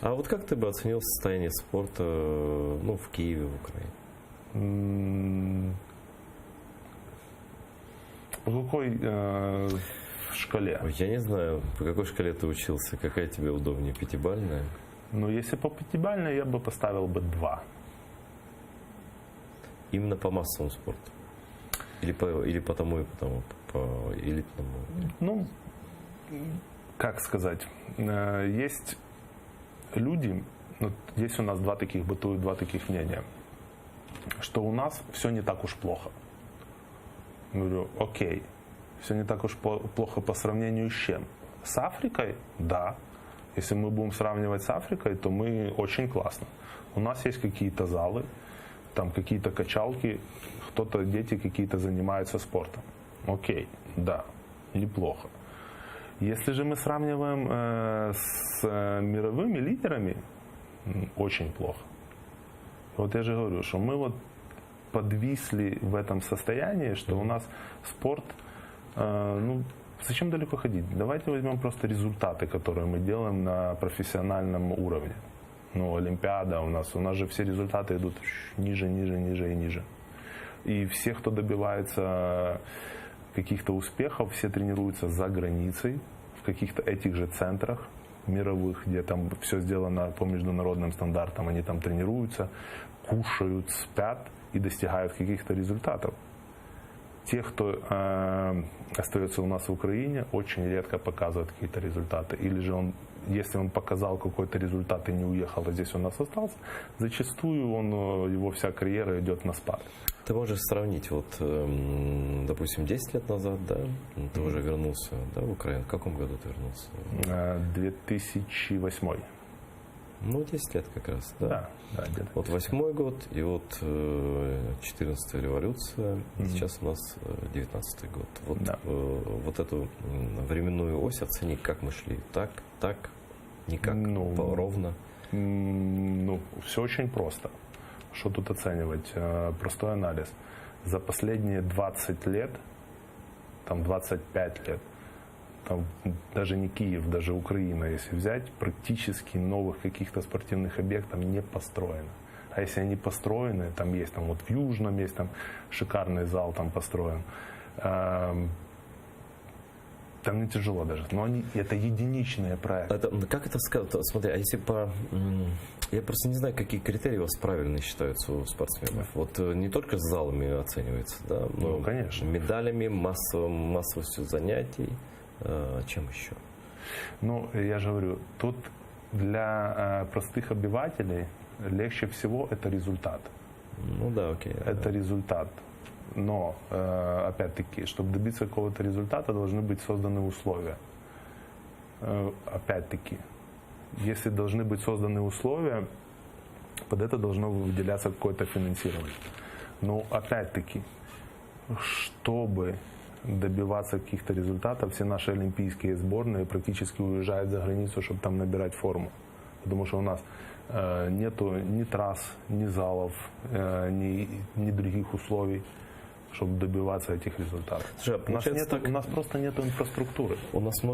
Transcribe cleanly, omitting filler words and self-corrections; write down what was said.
А вот как ты бы оценил состояние спорта, ну, в Киеве, в Украине? В какой шкале? Ой, я не знаю, по какой шкале ты учился, какая тебе удобнее, пятибалльная? Ну, если по пятибалльной, я бы поставил бы 2. Именно по массовому спорту? Или по тому и по тому, по элитному? Ну, как сказать, есть люди, вот здесь у нас бытуют два таких мнения, что у нас все не так уж плохо. Я говорю, окей, все не так уж плохо по сравнению с чем? С Африкой? Да. Если мы будем сравнивать с Африкой, то мы очень классно. У нас есть какие-то залы, там какие-то качалки, дети какие-то занимаются спортом. Окей, да, неплохо. Если же мы сравниваем с мировыми лидерами, очень плохо. Вот я же говорю, что мы вот подвисли в этом состоянии, что у нас спорт, ну, зачем далеко ходить? Давайте возьмем просто результаты, которые мы делаем на профессиональном уровне. Ну, Олимпиада у нас же все результаты идут ниже, ниже, ниже и ниже. И все, кто добивается каких-то успехов, все тренируются за границей, в каких-то этих же центрах мировых, где там все сделано по международным стандартам, они там тренируются, кушают, спят и достигают каких-то результатов. Те, кто остается у нас в Украине, очень редко показывают какие-то результаты. Или же если он показал какой-то результат и не уехал, а здесь у нас остался, зачастую его вся карьера идет на спад. Ты можешь сравнить, вот, допустим, 10 лет назад, да, ты уже вернулся, да, в Украину. В каком году ты вернулся? 2008. Ну, 10 лет как раз, да? Да, где-то. Вот 8-й год, и вот 14-я революция, и сейчас у нас 19-й год. Вот, Да. Вот эту временную ось оцени, как мы шли. Так, никак, ровно. Ну, все очень просто. Что тут оценивать? Простой анализ. За последние 20 лет, там 25 лет, там даже не Киев, даже Украина, если взять, практически новых каких-то спортивных объектов не построено. А если они построены, там есть там вот в Южном есть там шикарный зал там построен. Там не тяжело даже, но это единичные проекты. Как это сказать? Смотри, а если я просто не знаю, какие критерии у вас правильные считаются у спортсменов. Вот не только с залами оценивается, да? Ну, конечно. Медалями, массовостью занятий, чем еще? Ну, я же говорю, тут для простых обывателей легче всего это результат. Ну да, окей. Это результат. Но, опять-таки, чтобы добиться какого-то результата, должны быть созданы условия. Опять-таки, если должны быть созданы условия, под это должно выделяться какое-то финансирование. Но, опять-таки, чтобы добиваться каких-то результатов, все наши олимпийские сборные практически уезжают за границу, чтобы там набирать форму. Потому что у нас нету ни трасс, ни залов, ни других условий, чтобы добиваться этих результатов. Слушай, У нас просто нет инфраструктуры. У нас много